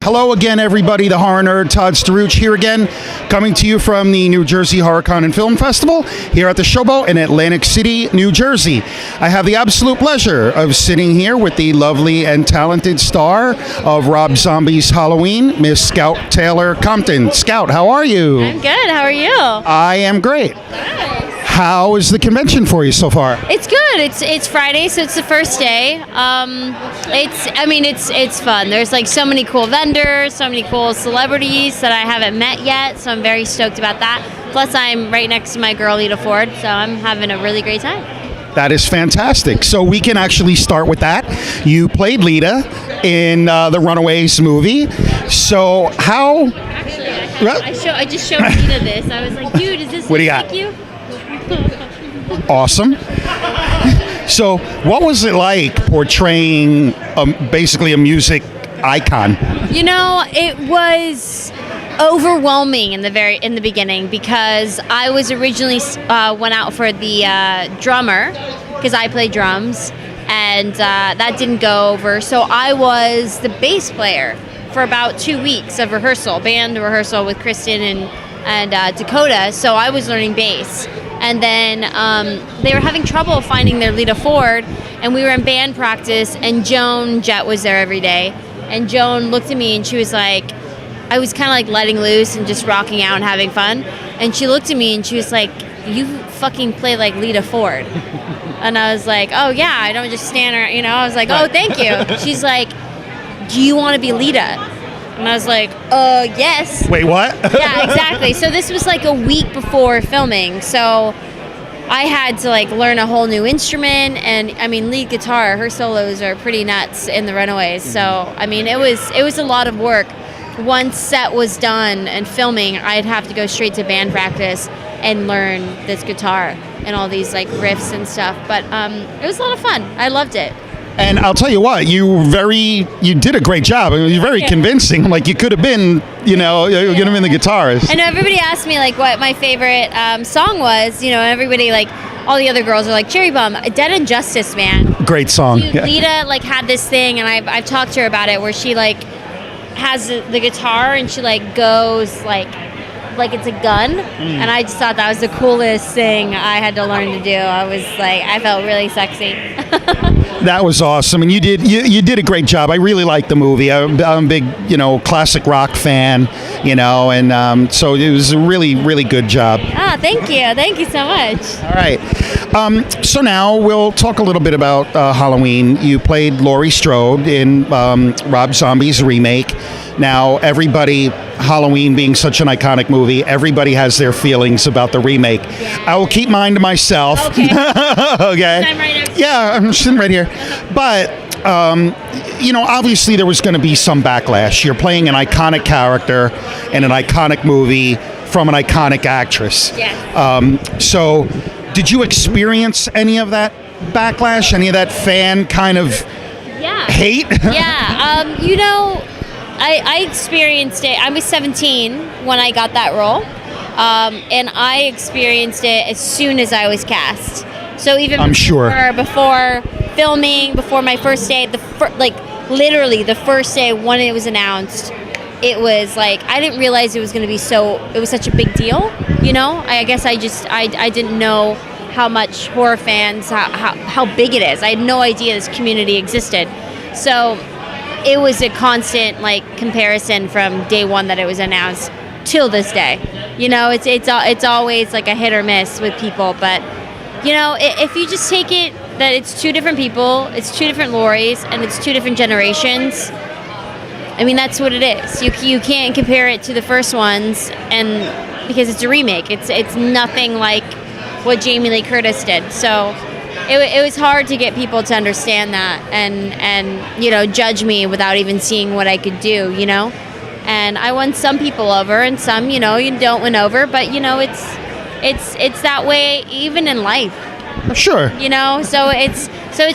Hello again, everybody. The horror nerd Todd Staruch here again, coming to you from the New Jersey HorrorCon and Film Festival here at the Showboat in Atlantic City, New Jersey. I have the absolute pleasure of sitting here with the lovely and talented star of Rob Zombie's Halloween, Miss Scout Taylor Compton. Scout, how are you? I'm good. How are you? I am great. Nice. How is the convention for you so far? It's good. It's Friday, so it's the first day. It's fun. There's like so many cool vendors, so many cool celebrities that I haven't met yet, so I'm very stoked about that. Plus, I'm right next to my girl Lita Ford, so I'm having a really great time. That is fantastic. So we can actually start with that. You played Lita in the Runaways movie. So how? Actually, I just showed Lita this. I was like, dude, is this what do you got? like you? Awesome. So what was it like portraying basically a music icon? You know, it was overwhelming in the beginning because I was originally went out for the drummer because I play drums, and that didn't go over. So I was the bass player for about 2 weeks of band rehearsal with Kristen and Dakota. So I was learning bass. And then they were having trouble finding their Lita Ford, and we were in band practice, and Joan Jett was there every day. And Joan looked at me, and she was like, I was kind of like letting loose and just rocking out and having fun. And she looked at me, and she was like, you fucking play like Lita Ford. And I was like, oh yeah, I don't just stand around, I was like, oh, thank you. She's like, do you want to be Lita? And I was like, yes. Wait, what? Yeah, exactly. So this was like a week before filming. So I had to like learn a whole new instrument, and I mean, lead guitar, her solos are pretty nuts in the Runaways. So I mean, it was a lot of work. Once set was done and filming, I'd have to go straight to band practice and learn this guitar and all these like riffs and stuff. But it was a lot of fun. I loved it. And I'll tell you what, you did a great job. I mean, you're very convincing. Like you could have been, you could have been the guitarist. I know everybody asked me like what my favorite song was. Everybody like all the other girls are like Cherry Bomb, Dead and Justice, man. Great song. Dude, yeah. Lita like had this thing, and I've talked to her about it, where she like has the guitar and she like goes like it's a gun, and I just thought that was the coolest thing I had to learn to do. I felt really sexy. That was awesome, and you did a great job. I really liked the movie. I'm a big, classic rock fan, and so it was a really, really good job. Ah, thank you so much. All right, so now we'll talk a little bit about Halloween. You played Laurie Strode in Rob Zombie's remake. Now, everybody, Halloween being such an iconic movie, everybody has their feelings about the remake. Yeah. I will keep mine to myself. Okay. Okay. I'm right next. Yeah, I'm sitting right here. But, obviously there was going to be some backlash. You're playing an iconic character in an iconic movie from an iconic actress. Yeah. So, did you experience any of that backlash, any of that fan kind of hate? Yeah. I experienced it. I was 17 when I got that role, and I experienced it as soon as I was cast. So even before filming, before my first day, literally the first day when it was announced, it was like I didn't realize it was going to be it was such a big deal. I guess I didn't know how much horror fans, how big it is. I had no idea this community existed. So it was a constant comparison from day one that it was announced till this day. It's always like a hit or miss with people, but if you just take it that it's two different people, it's two different Lauries, and it's two different generations. I mean, that's what it is. You can't compare it to the first ones, and because it's a remake, it's nothing like what Jamie Lee Curtis did. So it was hard to get people to understand that and judge me without even seeing what I could do, And I won some people over, and some, you don't win over, but it's that way even in life. Sure. So it's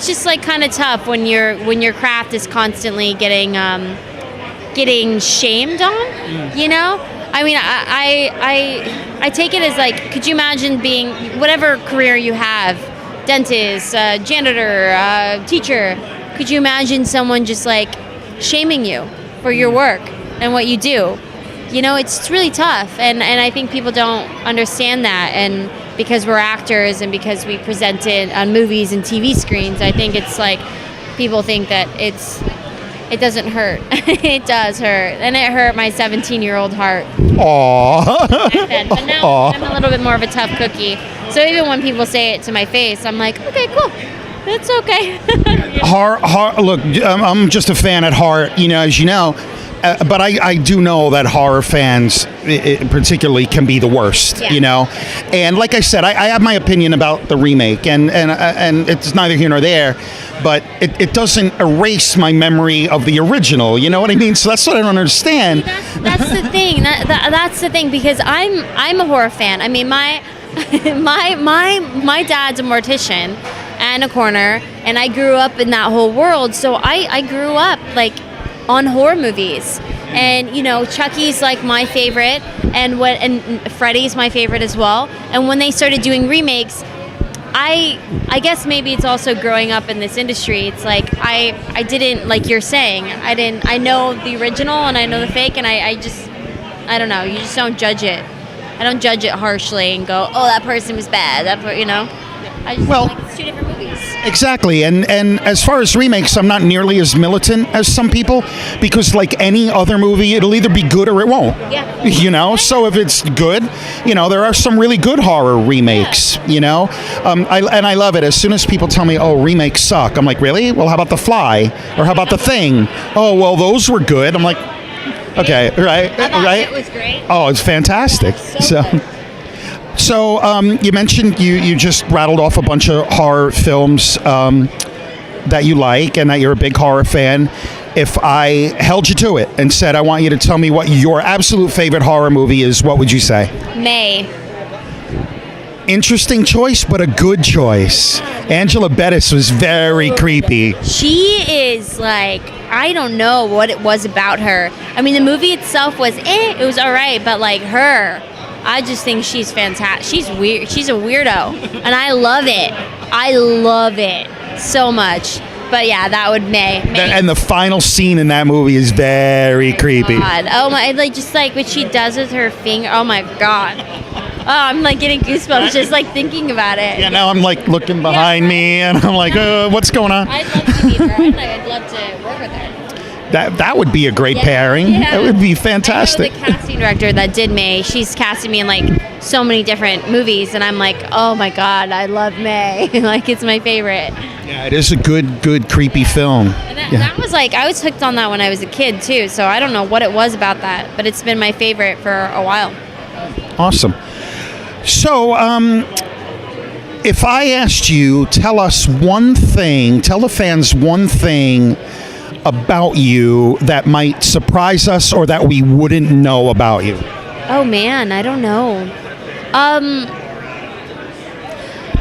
just like kind of tough when your craft is constantly getting shamed on. I mean, I take it as like, could you imagine being whatever career you have, dentist, janitor, teacher, could you imagine someone just like shaming you for your work? and what you do. You know, it's really tough, and I think people don't understand that, and because we're actors and because we present it on movies and TV screens, I think it's like people think that it doesn't hurt. It does hurt, and it hurt my 17-year-old heart. Aww. Back then. But now I'm a little bit more of a tough cookie, so even when people say it to my face, I'm like, okay, cool, it's okay. Look, I'm just a fan at heart, as you know. But I do know that horror fans, particularly, can be the worst, And like I said, I have my opinion about the remake, and it's neither here nor there, but it doesn't erase my memory of the original. You know what I mean? So that's what I don't understand. That's the thing. That's the thing, because I'm a horror fan. I mean, my dad's a mortician and a coroner, and I grew up in that whole world. So I grew up like on horror movies, and Chucky's like my favorite, and Freddy's my favorite as well. And when they started doing remakes, I guess maybe it's also growing up in this industry. It's like I didn't, like you're saying, I know the original and I know the fake, and I don't know. You just don't judge it. I don't judge it harshly and go, oh, that person was bad. I just feel like it's two different movies. Exactly, and as far as remakes, I'm not nearly as militant as some people, because like any other movie, it'll either be good or it won't. Yeah. So if it's good, there are some really good horror remakes. Yeah. I love it. As soon as people tell me, oh, remakes suck, I'm like, really? Well, how about The Fly, or how about The Thing? Oh, well, those were good. I'm like, okay, right. It was great. Oh, it's fantastic. So good. So you mentioned you just rattled off a bunch of horror films that you like and that you're a big horror fan. If I held you to it and said, I want you to tell me what your absolute favorite horror movie is, what would you say? May. Interesting choice, but a good choice. Angela Bettis was very creepy. She is like, I don't know what it was about her. I mean, the movie itself was, it was all right, but like her, I just think she's fantastic. She's weird. She's a weirdo, and I love it. I love it so much. But yeah, that would May. And the final scene in that movie is very creepy. God. Oh my! Just like what she does with her finger. Oh my God. Oh, I'm like getting goosebumps just like thinking about it. Yeah, now I'm like looking behind me, and I'm like, what's going on? I'd love to meet her. I'd love to work with her. That would be a great pairing. Yeah. That would be fantastic. I know the casting director that did May. She's casting me in like so many different movies, and I'm like, oh my God, I love May. Like, it's my favorite. Yeah, it is a good creepy film. And that was like, I was hooked on that when I was a kid too. So I don't know what it was about that, but it's been my favorite for a while. Awesome. So, if I asked you, tell the fans one thing about you that might surprise us or that we wouldn't know about you. Oh man, I don't know.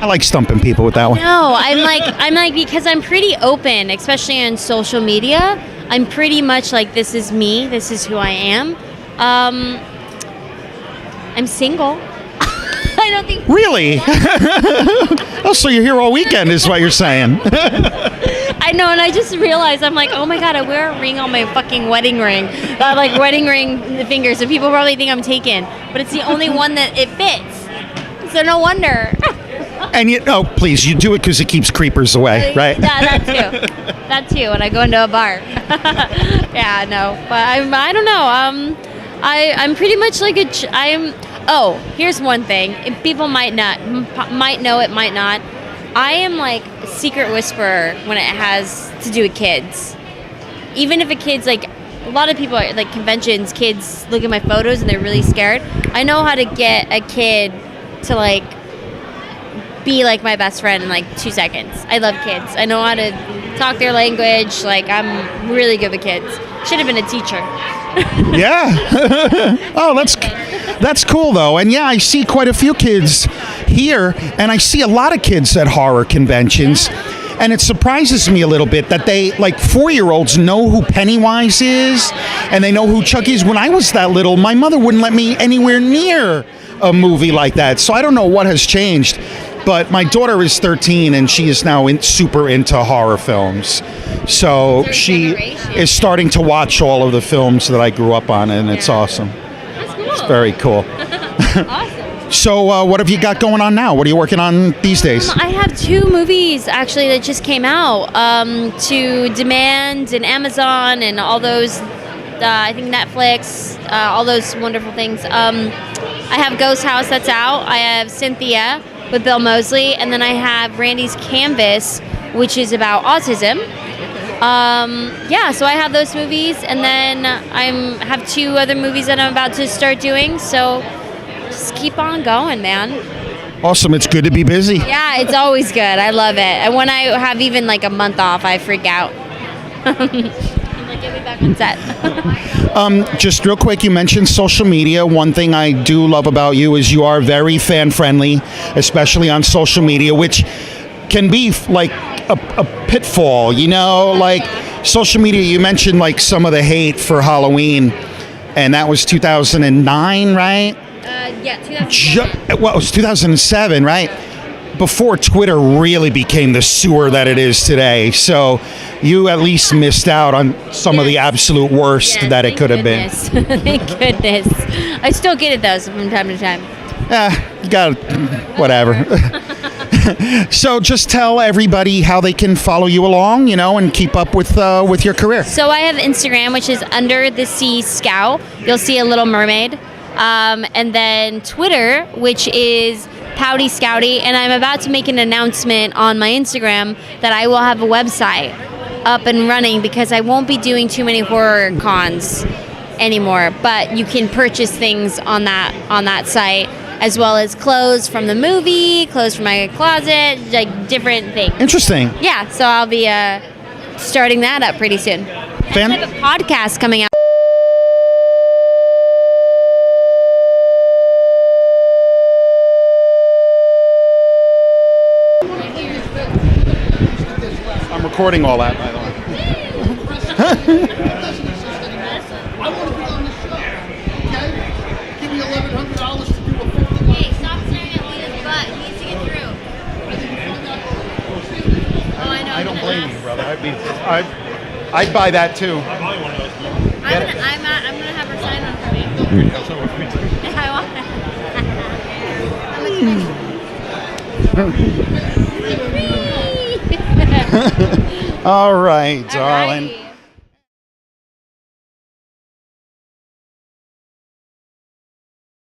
I like stumping people with that one. No, I'm like because I'm pretty open, especially on social media. I'm pretty much like, this is me, this is who I am. I'm single. I don't think. Really? Oh, so you're here all weekend is what you're saying. I know, and I just realized, I'm like, oh my God, I wear a ring on my fucking wedding ring. Like wedding ring finger, so people probably think I'm taken. But it's the only one that it fits. So no wonder. And please, you do it because it keeps creepers away, right? Yeah, that too. When I go into a bar. Yeah, no, but I don't know. I'm pretty much like oh, here's one thing. People might know it, might not. I am like a secret whisperer when it has to do with kids. Even if a kid's like, a lot of people are like conventions, kids look at my photos and they're really scared. I know how to get a kid to like be like my best friend in like 2 seconds. I love kids. I know how to talk their language. Like, I'm really good with kids. Should have been a teacher. Yeah. Oh, that's cool though. And yeah, I see quite a few kids here, and I see a lot of kids at horror conventions. Yeah. And it surprises me a little bit that they, like 4-year-olds, know who Pennywise is, and they know who Chucky is. When I was that little, my mother wouldn't let me anywhere near a movie like that. So I don't know what has changed. But my daughter is 13, and she is now super into horror films. So she is starting to watch all of the films that I grew up on, and it's awesome. That's cool. It's very cool. Awesome. So what have you got going on now? What are you working on these days? I have 2 movies actually that just came out to Demand and Amazon and all those, I think Netflix, all those wonderful things. I have Ghost House that's out. I have Cynthia with Bill Moseley, and then I have Randy's Canvas, which is about autism. So I have those movies, and then I have 2 other movies that I'm about to start doing. So just keep on going, man. Awesome. It's good to be busy. Yeah, it's always good. I love it. And when I have even like a month off, I freak out. I'm like, get me back on set. Just real quick, you mentioned social media. One thing I do love about you is you are very fan-friendly, especially on social media, which can be like a pitfall, you know? Like social media, you mentioned like some of the hate for Halloween, and that was 2009, right? Yeah, 2007. Well, it was 2007, right? Before Twitter really became the sewer that it is today. So you at least missed out on some of the absolute worst that it could have been. Thank goodness. I still get it though from time to time. You got whatever. So just tell everybody how they can follow you along, and keep up with your career. So I have Instagram, which is Under the Sea Scout. You'll see a little mermaid. And then Twitter, which is Pouty Scouty, and I'm about to make an announcement on my Instagram that I will have a website up and running because I won't be doing too many horror cons anymore. But you can purchase things on that site, as well as clothes from the movie, clothes from my closet, like different things. Interesting. Yeah, so I'll be starting that up pretty soon. And I have a podcast coming out. I'm recording all that, by the way. I want to be on the show. Okay? Give me $1,100 to do a 50. Hey, stop staring at Leah's butt. He needs to get through. Oh, I know. I don't blame you, brother. I'd buy that too. I'm gonna have her sign one for me. I want it. All right, darling.